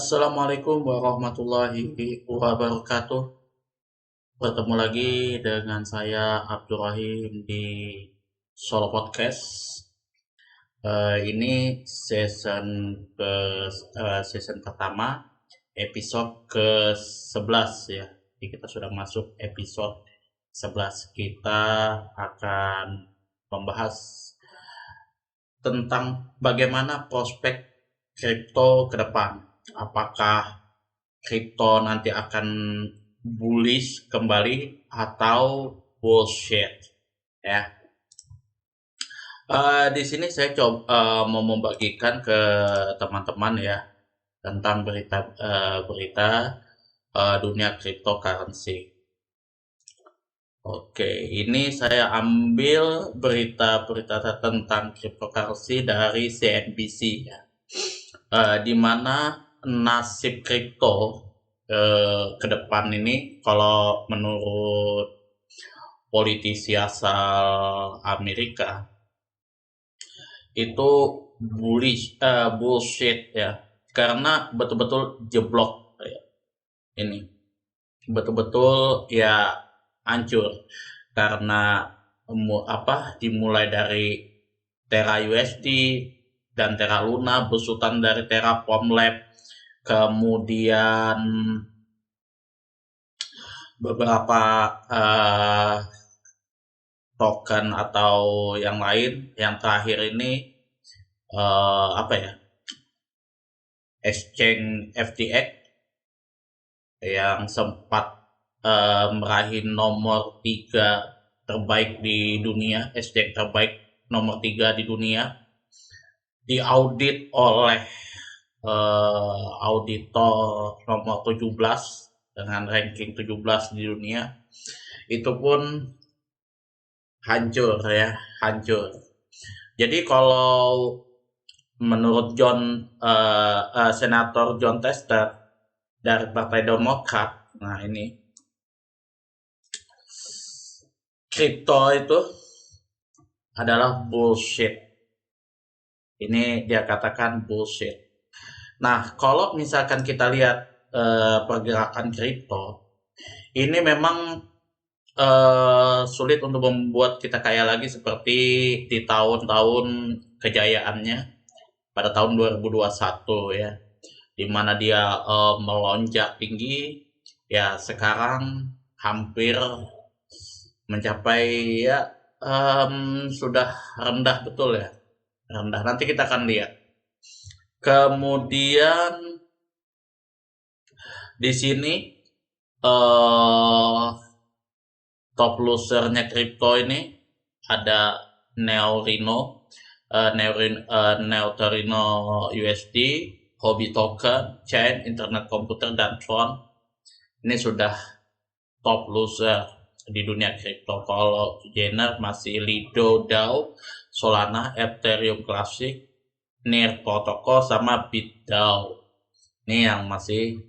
Assalamualaikum warahmatullahi wabarakatuh. Bertemu lagi dengan saya Abdul Rahim di Solo Podcast. Ini season pertama, episode ke-11 ya. Jadi kita sudah masuk episode 11. Kita akan membahas tentang bagaimana prospek kripto ke depan. Apakah kripto nanti akan bullish kembali atau bullshit ya. Di sini saya coba mau membagikan ke teman-teman ya tentang berita dunia cryptocurrency. Oke, ini saya ambil berita-berita tentang cryptocurrency dari CNBC ya. Di mana nasib kripto ke depan ini kalau menurut politisi asal Amerika itu bullshit ya, karena betul-betul jeblok ya. Ini betul-betul ya hancur karena dimulai dari Terra USD dan Terra Luna, besutan dari Terraform Lab, kemudian beberapa token atau yang lain. Yang terakhir ini exchange FTX yang sempat meraih nomor 3 terbaik di dunia, exchange terbaik nomor 3 di dunia, diaudit oleh auditor nomor 17 dengan ranking 17 di dunia. Itu pun hancur. Jadi kalau menurut Senator John Tester dari Partai Demokrat, nah ini kripto itu adalah bullshit. Ini dia katakan bullshit. Nah, kalau misalkan kita lihat pergerakan kripto, ini memang sulit untuk membuat kita kaya lagi seperti di tahun-tahun kejayaannya pada tahun 2021 ya, di mana dia melonjak tinggi ya. Sekarang hampir mencapai ya sudah rendah, betul ya, rendah. Nanti kita akan lihat. Kemudian di sini top losernya kripto ini ada Neutrino USD, Hobby Token, Chain, Internet Komputer, dan Tron. Ini sudah top loser di dunia kripto. Kalau gainer masih Lido, DAO, Solana, Ethereum Classic, Near Protocol, sama BitDAO. Ini yang masih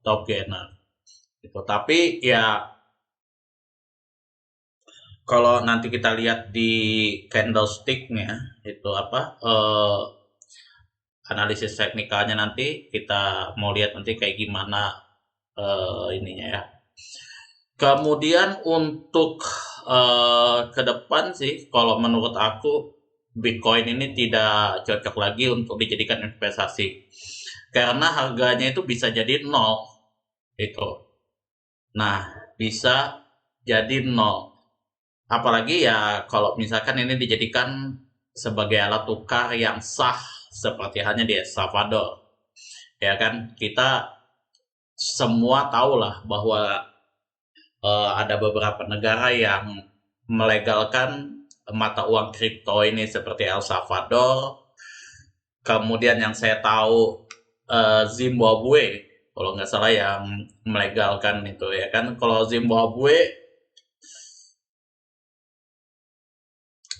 top gainer. Gitu. Tapi ya kalau nanti kita lihat di candlestick-nya itu analisis teknikalnya, nanti kita mau lihat nanti kayak gimana ininya ya. Kemudian untuk ke depan sih, kalau menurut aku Bitcoin ini tidak cocok lagi untuk dijadikan investasi karena harganya itu bisa jadi nol itu. Nah, bisa jadi nol. Apalagi ya kalau misalkan ini dijadikan sebagai alat tukar yang sah seperti halnya di El Salvador. Ya kan, kita semua tahulah bahwa ada beberapa negara yang melegalkan mata uang kripto ini seperti El Salvador. Kemudian yang saya tahu Zimbabwe, kalau nggak salah, yang melegalkan itu ya kan. Kalau Zimbabwe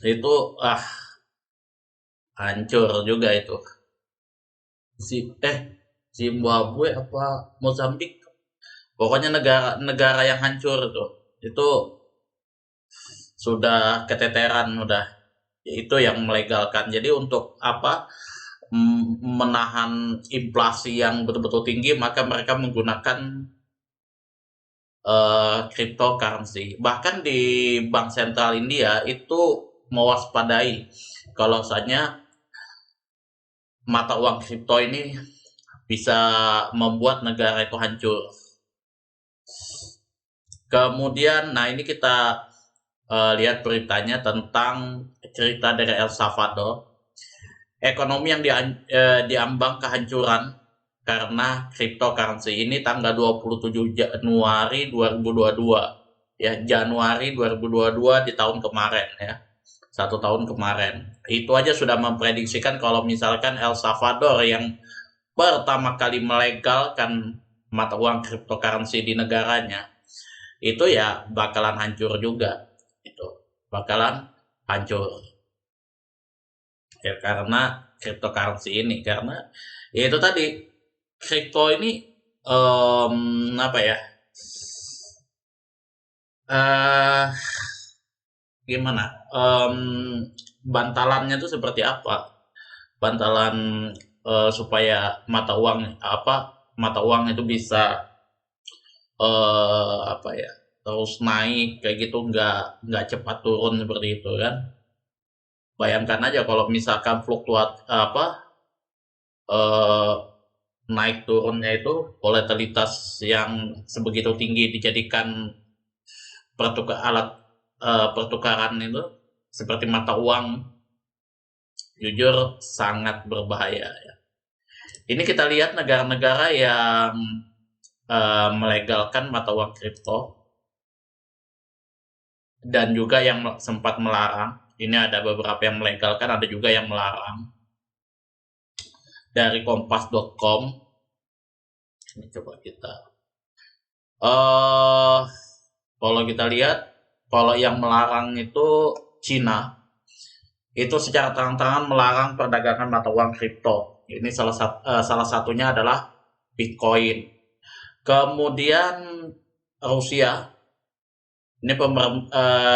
itu hancur juga itu. Zimbabwe apa Mozambik, pokoknya negara yang hancur itu sudah keteteran, udah itu yang melegalkan. Jadi untuk apa menahan inflasi yang betul-betul tinggi, maka mereka menggunakan cryptocurrency. Bahkan di Bank Sentral India itu mewaspadai kalau misalnya mata uang kripto ini bisa membuat negara itu hancur. Kemudian, nah ini kita lihat beritanya tentang cerita dari El Salvador. Ekonomi yang diambang kehancuran karena cryptocurrency ini tanggal 27 Januari 2022. Ya, Januari 2022 di tahun kemarin ya. 1 tahun kemarin. Itu aja sudah memprediksikan kalau misalkan El Salvador yang pertama kali melegalkan mata uang cryptocurrency di negaranya, itu ya bakalan hancur juga. Itu bakalan hancur. Ya karena cryptocurrency ini, karena ya itu tadi, kripto ini apa ya? eh Gimana? Bantalannya itu seperti apa? Bantalan supaya mata uang itu bisa apa ya? Terus naik kayak gitu, nggak cepat turun seperti itu kan? Bayangkan aja kalau misalkan eh, naik turunnya itu volatilitas yang sebegitu tinggi dijadikan alat pertukaran itu seperti mata uang, jujur sangat berbahaya ya. Ini kita lihat negara-negara yang melegalkan mata uang kripto dan juga yang sempat melarang. Ini ada beberapa yang melegalkan, ada juga yang melarang. Dari kompas.com, ini coba kita kalau kita lihat, kalau yang melarang itu Cina, itu secara terang-terangan melarang perdagangan mata uang kripto. Ini salah satunya adalah Bitcoin. Kemudian Rusia, ini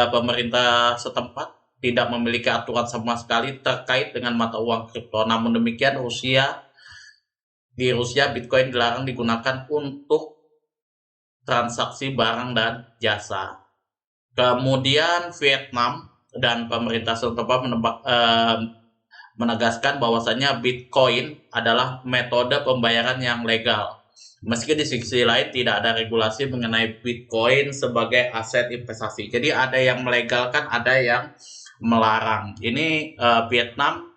pemerintah setempat tidak memiliki aturan sama sekali terkait dengan mata uang kripto. Namun demikian, di Rusia Bitcoin dilarang digunakan untuk transaksi barang dan jasa. Kemudian Vietnam dan pemerintah setempat menegaskan bahwasannya Bitcoin adalah metode pembayaran yang legal. Meski di sisi lain tidak ada regulasi mengenai Bitcoin sebagai aset investasi. Jadi ada yang melegalkan, ada yang melarang. Ini Vietnam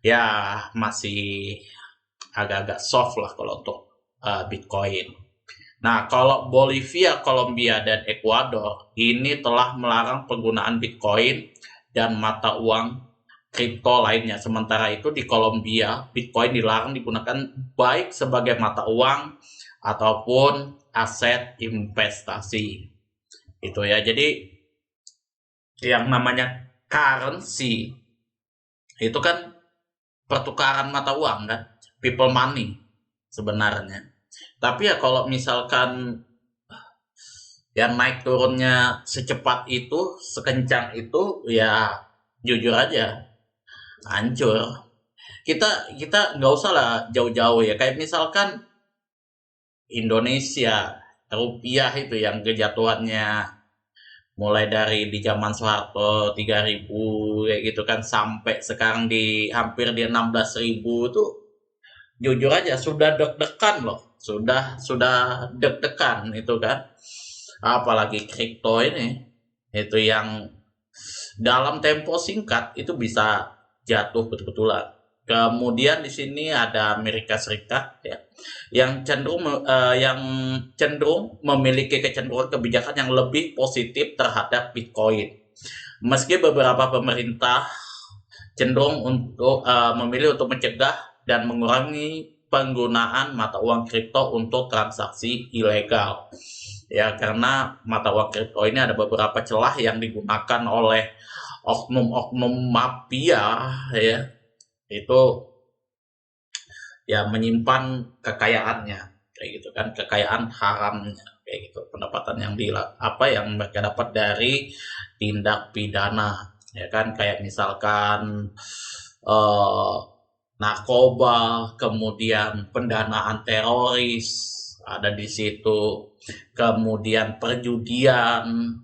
ya masih agak-agak soft lah kalau untuk Bitcoin. Nah, kalau Bolivia, Kolombia, dan Ekuador ini telah melarang penggunaan Bitcoin dan mata uang kripto lainnya. Sementara itu di Kolombia, Bitcoin dilarang digunakan baik sebagai mata uang ataupun aset investasi. Itu ya. Jadi yang namanya currency itu kan pertukaran mata uang kan, people money sebenarnya. Tapi ya kalau misalkan yang naik turunnya secepat itu, sekencang itu, ya jujur aja hancur. Kita nggak usah lah jauh-jauh ya. Kayak misalkan Indonesia, rupiah itu yang kejatuhannya mulai dari di zaman Soeharto 3.000 kayak gitu kan sampai sekarang di hampir di 16.000 tuh, jujur aja sudah deg-degan loh, sudah deg-degan itu kan. Apalagi kripto ini, itu yang dalam tempo singkat itu bisa jatuh betul-betulan. Kemudian di sini ada Amerika Serikat ya, yang cenderung memiliki kecenderungan kebijakan yang lebih positif terhadap Bitcoin. Meski beberapa pemerintah cenderung untuk memilih untuk mencegah dan mengurangi penggunaan mata uang kripto untuk transaksi ilegal. Ya, karena mata uang kripto ini ada beberapa celah yang digunakan oleh oknum-oknum mafia ya. Itu ya menyimpan kekayaannya kayak gitu kan, kekayaan haramnya kayak gitu, pendapatan yang yang mereka dapat dari tindak pidana ya kan, kayak misalkan eh narkoba, kemudian pendanaan teroris ada di situ, kemudian perjudian,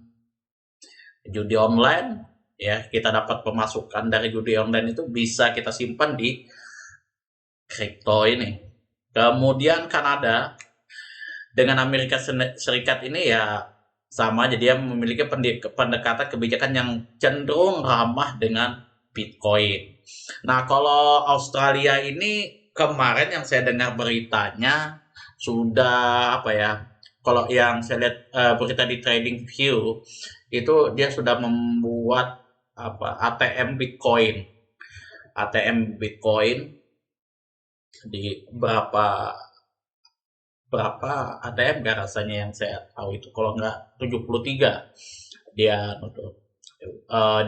judi online, ya kita dapat pemasukan dari judi online itu bisa kita simpan di kripto ini. Kemudian Kanada dengan Amerika Serikat ini ya sama aja, dia memiliki pendekatan kebijakan yang cenderung ramah dengan Bitcoin. Nah, kalau Australia ini kemarin yang saya dengar beritanya sudah apa ya? Kalau yang saya lihat berita di Trading View itu dia sudah membuat apa ATM Bitcoin. ATM Bitcoin di berapa berapa ATM gak rasanya yang saya tahu itu, kalau nggak 73 dia nutup.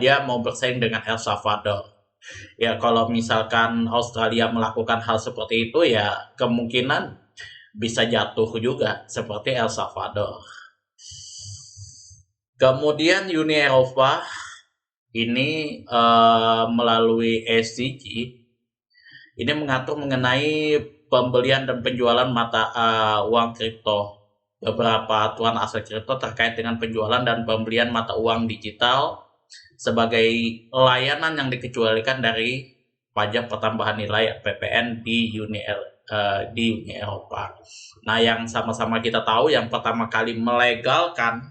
Dia mau bersaing dengan El Salvador. Ya kalau misalkan Australia melakukan hal seperti itu ya kemungkinan bisa jatuh juga seperti El Salvador. Kemudian Uni Eropa ini melalui SDG ini mengatur mengenai pembelian dan penjualan mata uang kripto. Beberapa aturan aset kripto terkait dengan penjualan dan pembelian mata uang digital sebagai layanan yang dikecualikan dari pajak pertambahan nilai PPN di Uni Eropa. Nah, yang sama-sama kita tahu yang pertama kali melegalkan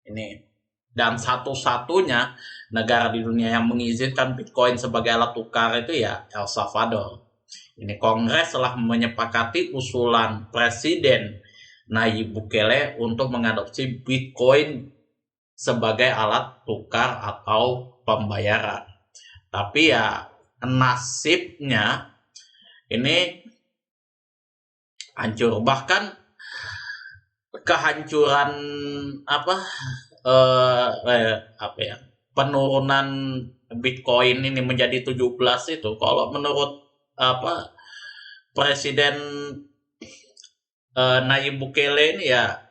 ini dan satu-satunya negara di dunia yang mengizinkan Bitcoin sebagai alat tukar itu ya El Salvador. Ini Kongres telah menyepakati usulan Presiden Nayib Bukele untuk mengadopsi Bitcoin sebagai alat tukar atau pembayaran. Tapi ya nasibnya ini hancur. Bahkan kehancuran apa apa ya penurunan Bitcoin ini menjadi 17 itu kalau menurut apa Presiden Nayib Bukele ini ya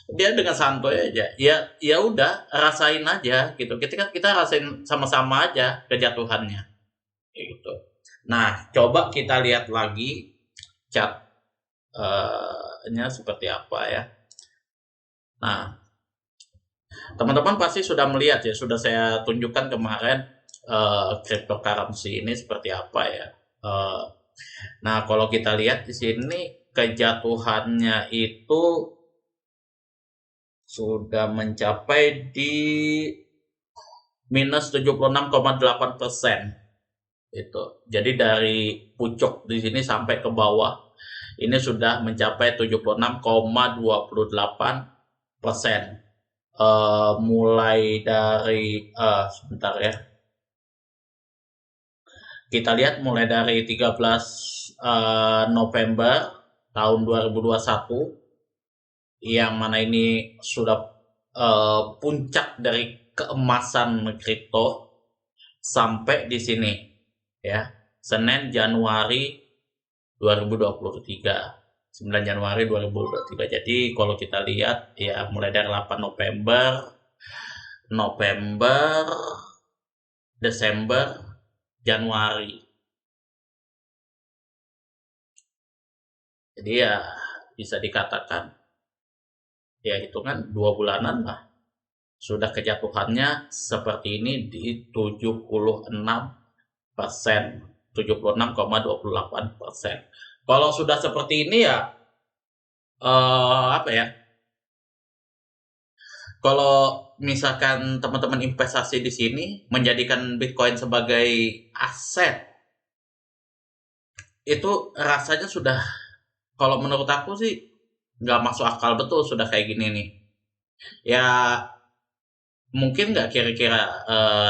dia dengan santuy aja ya ya udah rasain aja gitu kita rasain sama-sama aja kejatuhannya gitu. Nah coba kita lihat lagi cat nya seperti apa ya. Nah teman-teman pasti sudah melihat ya, sudah saya tunjukkan kemarin cryptocurrency ini seperti apa ya. Nah kalau kita lihat di sini kejatuhannya itu sudah mencapai di minus 76,8%. Itu. Jadi dari pucuk di sini sampai ke bawah ini sudah mencapai 76,28%. Mulai dari sebentar ya. Kita lihat mulai dari 13 November tahun 2021 yang mana ini sudah puncak dari keemasan kripto sampai di sini ya. Senin Januari 2023. 9 Januari 2023. Jadi kalau kita lihat ya mulai dari 8 November, Desember, Januari. Jadi ya bisa dikatakan ya hitungan 2 bulanan lah sudah kejatuhannya seperti ini di 76%, 76,28%. Kalau sudah seperti ini ya apa ya? Kalau misalkan teman-teman investasi di sini menjadikan Bitcoin sebagai aset, itu rasanya sudah, kalau menurut aku sih nggak masuk akal betul sudah kayak gini nih. Ya mungkin nggak kira-kira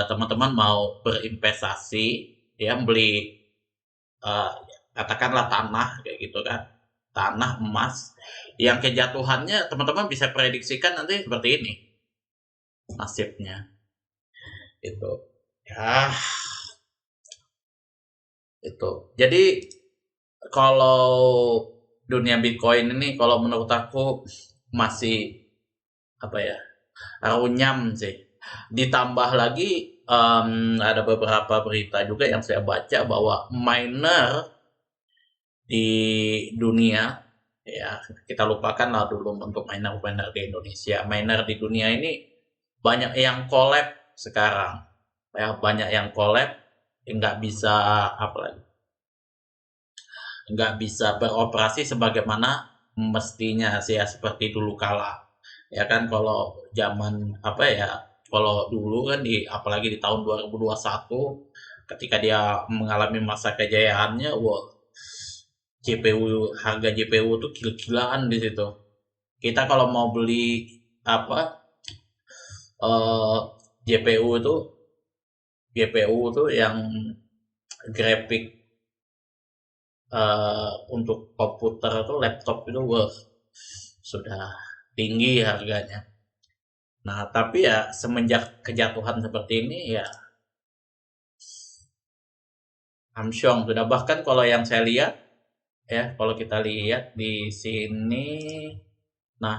teman-teman mau berinvestasi, ya beli eh, katakanlah tanah kayak gitu kan, tanah emas, yang kejatuhannya teman-teman bisa prediksikan nanti seperti ini nasibnya itu ya itu. Jadi kalau dunia Bitcoin ini kalau menurut aku masih apa ya runyam sih. Ditambah lagi ada beberapa berita juga yang saya baca bahwa miner di dunia, ya kita lupakan lah dulu untuk miner-miner di Indonesia. Miner di dunia ini banyak yang collab sekarang, ya banyak yang collab, nggak bisa apa lagi, nggak bisa beroperasi sebagaimana mestinya sih ya, seperti dulu kala. Ya kan kalau zaman apa ya, kalau dulu kan di apalagi di tahun 2021 ketika dia mengalami masa kejayaannya, wah GPU, harga GPU tuh gila-gilaan di situ. Kita kalau mau beli apa eh GPU itu yang grafik untuk komputer atau laptop itu wah sudah tinggi harganya. Nah, tapi ya semenjak kejatuhan seperti ini ya Samsung sudah, bahkan kalau yang saya lihat ya, kalau kita lihat di sini, nah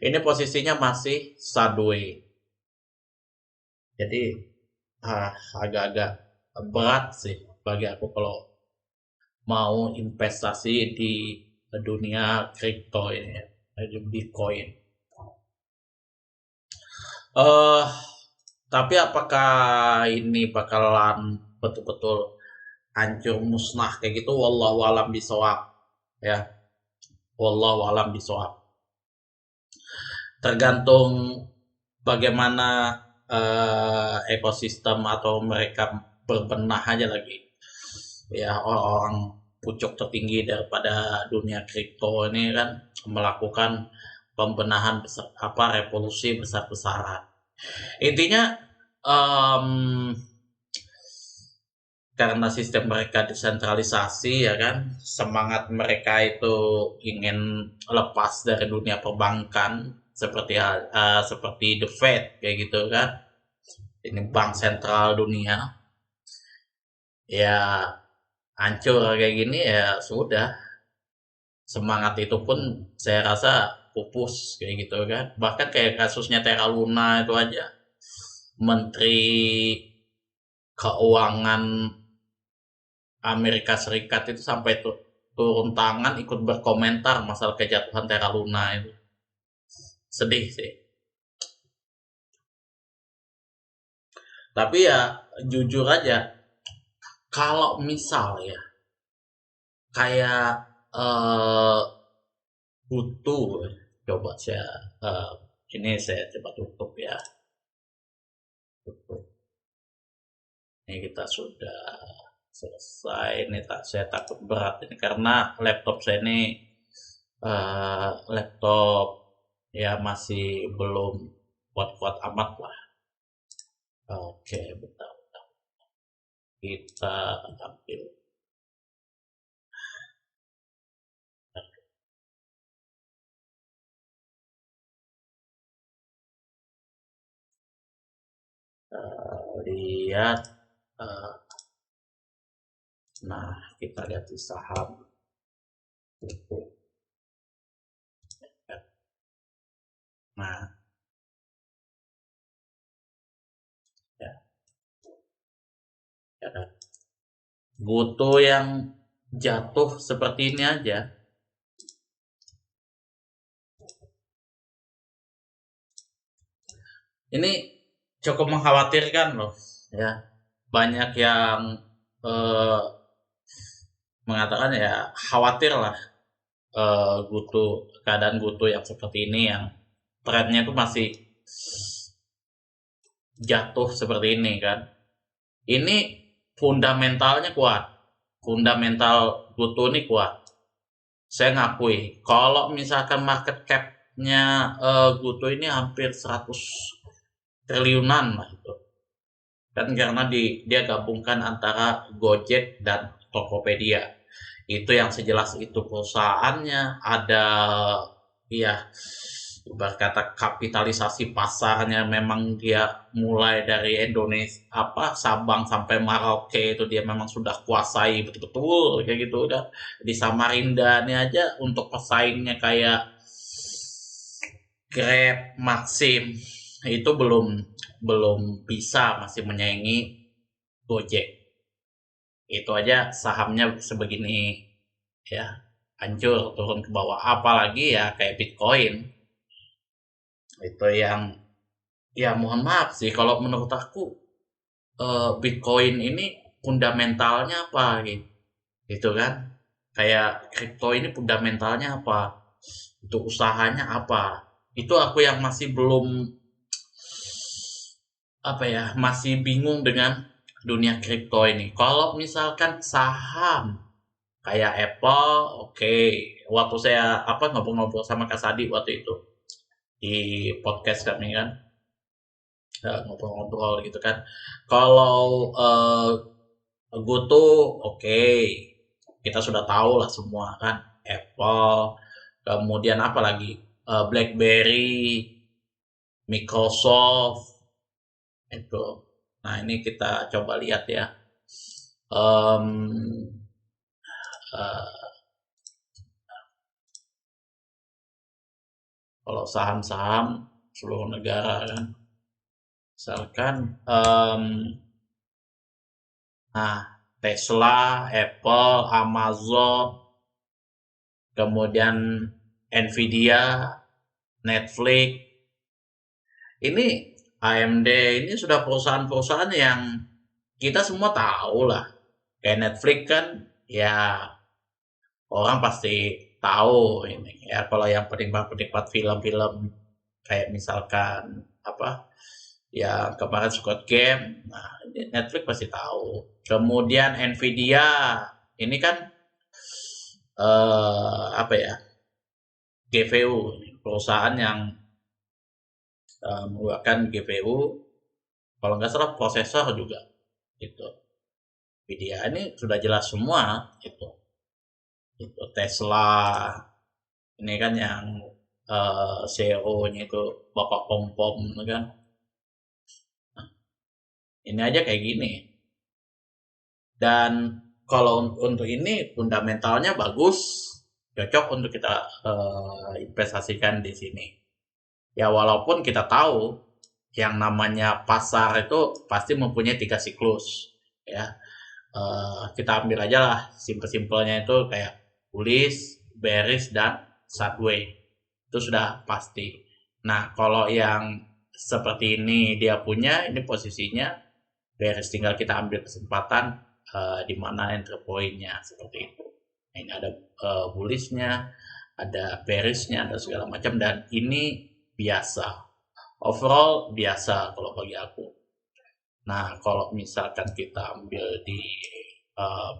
ini posisinya masih sideways. Jadi ah, agak-agak berat sih bagi aku kalau mau investasi di dunia kripto ini ya, di Bitcoin. Eh, tapi apakah ini bakalan betul-betul hancur musnah kayak gitu? Wallahu alam bisawab ya. Wallahu alam bisawab. Tergantung bagaimana ekosistem atau mereka berbenah aja lagi. Ya orang-orang pucuk tertinggi daripada dunia kripto ini kan melakukan pembenahan besar, apa revolusi besar-besaran. Intinya em, karena sistem mereka desentralisasi ya kan, semangat mereka itu ingin lepas dari dunia perbankan seperti seperti The Fed kayak gitu kan, ini bank sentral dunia, ya hancur kayak gini ya sudah, semangat itu pun saya rasa pupus kayak gitu kan. Bahkan kayak kasusnya Terra Luna itu aja, menteri keuangan Amerika Serikat itu sampai turun tangan ikut berkomentar masalah kejatuhan Terra Luna itu. Sedih sih. Tapi ya jujur aja, kalau misal ya kayak eh butuh, coba saya eh, ini saya coba tutup ya. Tutup. Ini kita sudah selesai. Ini tak saya takut berat ini karena laptop saya ini laptop ya masih belum kuat-kuat amat lah. Oke, bentar. Kita ambil lihat. eh, nah, kita lihat di saham. Nah, ya, ya kan. Goto yang jatuh seperti ini aja. Ini cukup mengkhawatirkan loh, ya. Banyak yang eh, mengatakan ya khawatir lah keadaan Goto yang seperti ini yang trennya itu masih jatuh seperti ini kan. Ini fundamentalnya kuat. Fundamental Goto ini kuat. Saya ngakui, kalau misalkan market cap-nya Goto ini hampir 100 triliunan lah itu. Dan karena dia gabungkan antara Gojek dan Tokopedia. Itu yang sejelas itu perusahaannya ada ya berkata kapitalisasi pasarnya memang dia mulai dari Indonesia apa Sabang sampai Merauke itu dia memang sudah kuasai betul-betul kayak gitu udah di Samarinda ini aja untuk pesaingnya kayak Grab, Maxim itu belum belum bisa masih menyaingi Gojek. Itu aja sahamnya sebegini ya, hancur turun ke bawah, apalagi ya kayak Bitcoin. Itu yang, ya mohon maaf sih kalau menurut aku, Bitcoin ini fundamentalnya apa gitu, gitu kan, kayak kripto ini fundamentalnya apa, itu usahanya apa, itu aku yang masih belum, apa ya, masih bingung dengan dunia kripto ini. Kalau misalkan saham kayak Apple, oke. Waktu saya apa ngobrol-ngobrol sama Kak Sadi waktu itu di podcast kami kan, ngobrol-ngobrol gitu kan. Kalau Goto, oke. Kita sudah tahu lah semua kan. Apple, kemudian apa lagi? BlackBerry, Microsoft, itu. Nah, ini kita coba lihat ya. Em, eh, Kalau saham-saham seluruh negara kan, misalkan, nah, Tesla, Apple, Amazon, kemudian Nvidia, Netflix, ini AMD, ini sudah perusahaan-perusahaan yang kita semua tahu lah. Kayak Netflix kan, ya orang pasti tahu ini. Ya kalau yang penikmat-penikmat film-film kayak misalkan apa, ya kemarin Squid Game, nah Netflix pasti tahu. Kemudian Nvidia, ini kan apa ya, GPU, perusahaan yang mengeluarkan GPU, kalau nggak salah prosesor juga, gitu. Nvidia ini sudah jelas semua, gitu. Itu Tesla, ini kan yang CEO-nya itu Bapak Pom-Pom kan. Ini aja kayak gini. Dan kalau untuk ini fundamentalnya bagus, cocok untuk kita investasikan di sini. Ya walaupun kita tahu yang namanya pasar itu pasti mempunyai 3 siklus, ya. Kita ambil aja lah simpel-simpelnya itu kayak bullish, bearish, dan sideways. Itu sudah pasti. Nah, kalau yang seperti ini dia punya, ini posisinya bearish, tinggal kita ambil kesempatan di mana entry point-nya seperti itu. Nah, ini ada bullishnya, ada bearishnya, ada segala macam, dan ini biasa. Overall biasa kalau bagi aku. Nah, kalau misalkan kita ambil di uh,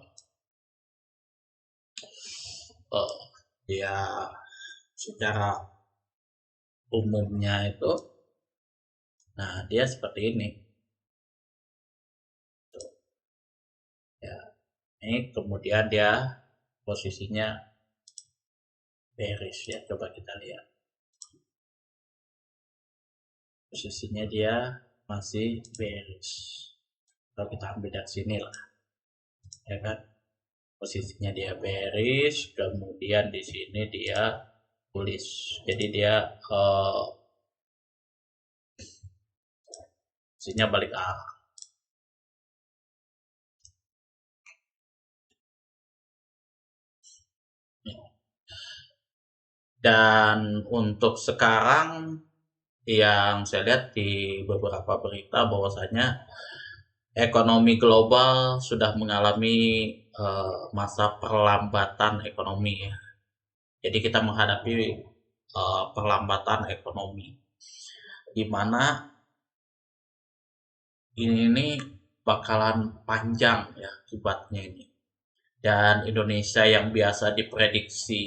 uh, ya secara umumnya itu, nah dia seperti ini. Tuh, ya, ini kemudian dia posisinya bearish ya. Coba kita lihat. Posisinya dia masih bearish. Kalau kita ambil dari sini lah, ya kan? Posisinya dia bearish, kemudian di sini dia bullish. Jadi dia posisinya balik arah. Dan untuk sekarang yang saya lihat di beberapa berita bahwasanya ekonomi global sudah mengalami masa perlambatan ekonomi ya. Jadi kita menghadapi perlambatan ekonomi, di mana ini bakalan panjang ya akibatnya ini. Dan Indonesia yang biasa diprediksi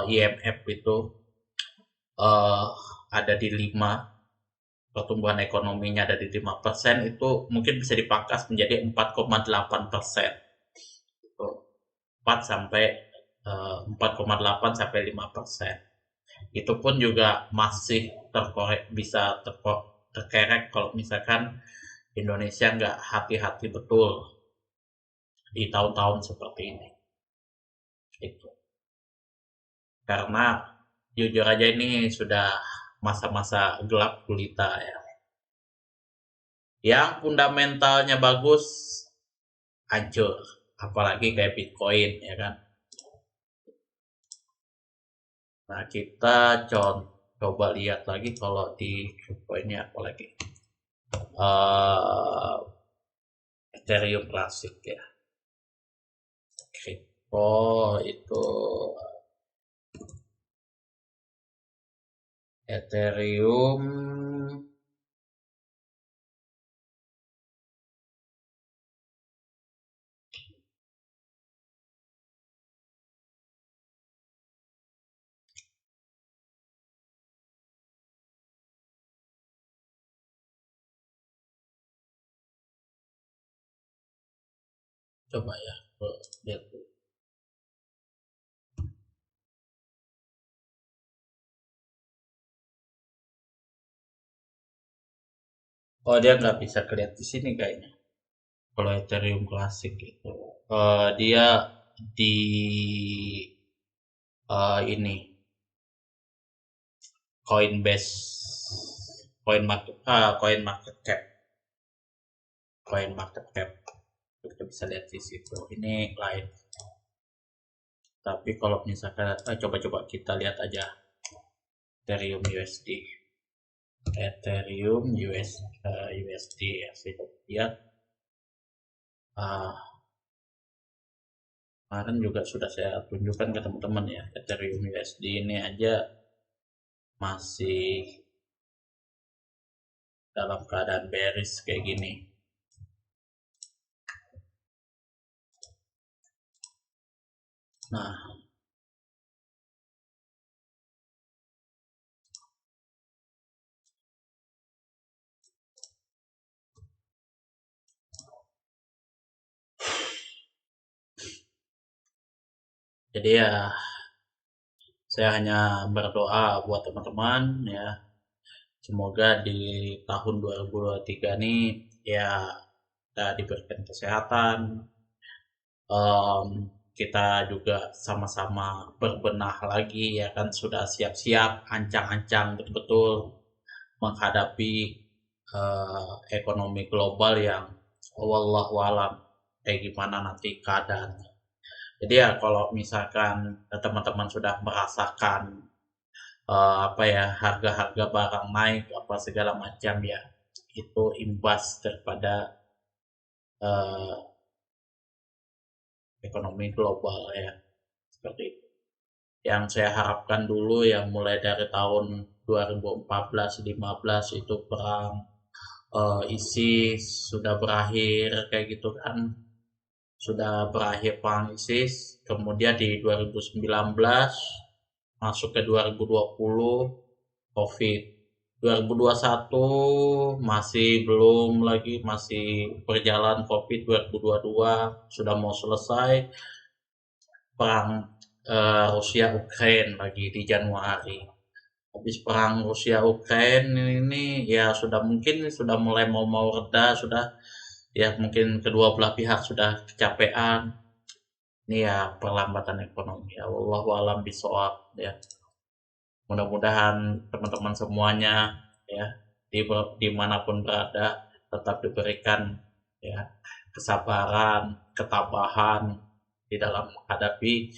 IMF itu eh, ada di 5, pertumbuhan ekonominya ada di 5%, itu mungkin bisa dipangkas menjadi 4,8%. Itu 4 sampai 4,8 sampai 5%. Itu pun juga masih terkorek, bisa terkerek kalau misalkan Indonesia nggak hati-hati betul di tahun-tahun seperti ini. Itu karena jujur aja ini sudah masa-masa gelap gulita ya. Yang fundamentalnya bagus hancur, apalagi kayak Bitcoin ya kan. Nah, kita coba lihat lagi kalau di crypto ini apalagi. Ethereum klasik ya. Crypto itu Ethereum coba ya lihat dulu. Oh, dia nggak bisa kelihatan di sini kayaknya. Kalau Ethereum klasik itu, dia di ini Coinbase, Coin Market Cap. Kita bisa lihat di situ. Ini lain. Tapi kalau misalkan coba-coba kita lihat aja Ethereum USD. Ethereum USD ya, saya lihat. Kemarin juga sudah saya tunjukkan ke teman-teman ya, Ethereum USD ini aja masih dalam keadaan bearish kayak gini. Nah, jadi ya saya hanya berdoa buat teman-teman ya, semoga di tahun 2023 ini ya kita diberikan kesehatan, em, kita juga sama-sama berbenah lagi ya kan, sudah siap-siap ancang-ancang betul-betul menghadapi ekonomi global yang wallahu alam kayak gimana nanti keadaan. Jadi ya kalau misalkan teman-teman sudah merasakan apa ya, harga-harga barang naik apa segala macam ya, itu imbas daripada eh, ekonomi global ya, seperti itu. Yang saya harapkan dulu yang mulai dari tahun 2014-15 itu perang ISIS sudah berakhir kayak gitu kan, sudah berakhir perang ISIS, kemudian di 2019 masuk ke 2020 COVID, 2021 masih belum lagi, masih berjalan COVID, 2022 sudah mau selesai perang Rusia Ukraine lagi di Januari. Habis perang Rusia Ukraine ini ya sudah mungkin sudah mulai mau reda, sudah ya mungkin kedua belah pihak sudah kecapean. Ini ya perlambatan ekonomi. Ya Allah alam bisawab ya. Mudah-mudahan teman-teman semuanya ya di dimanapun berada tetap diberikan ya kesabaran, ketabahan di dalam menghadapi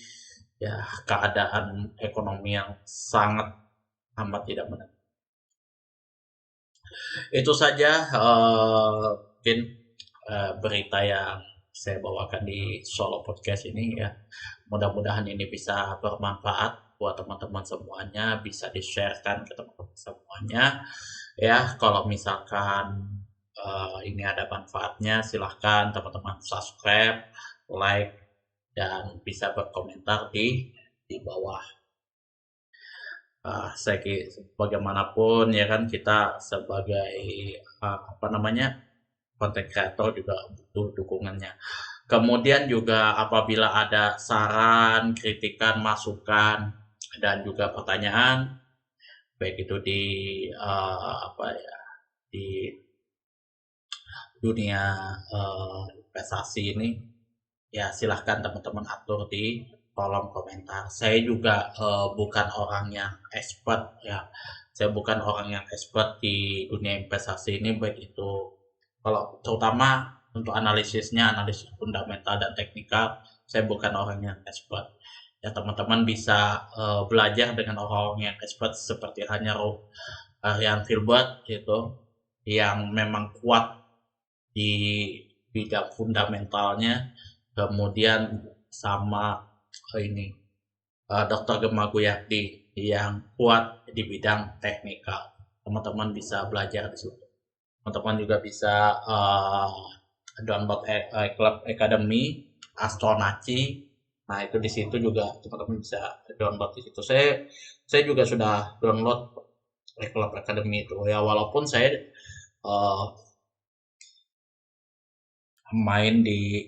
ya keadaan ekonomi yang sangat amat tidak menentu. Itu saja mungkin berita yang saya bawakan di Solo Podcast ini ya. Mudah-mudahan ini bisa bermanfaat buat teman-teman semuanya, bisa di-sharekan ke teman-teman semuanya. Ya, kalau misalkan ini ada manfaatnya, silahkan teman-teman subscribe, like, dan bisa berkomentar di bawah. Bagaimanapun ya kan kita sebagai apa namanya content creator juga butuh dukungannya. Kemudian juga apabila ada saran, kritikan, masukan, dan juga pertanyaan, baik itu di apa ya, di dunia investasi ini, ya silahkan teman-teman atur di kolom komentar. Saya juga bukan orang yang expert ya. Saya bukan orang yang expert di dunia investasi ini, baik itu kalau terutama untuk analisisnya, analisis fundamental dan teknikal, saya bukan orang yang expert. Ya teman-teman bisa belajar dengan orang-orang yang expert seperti hanya Ryan Filbert gitu, yang memang kuat di bidang fundamentalnya, kemudian sama ini Dr. Gemma Guyardi yang kuat di bidang teknikal. Teman-teman bisa belajar di situ. Teman-teman juga bisa download Club Academy Astronaci. Nah, itu di situ juga teman-teman bisa download di situ. Saya juga sudah download Club Academy itu ya, walaupun saya uh, main di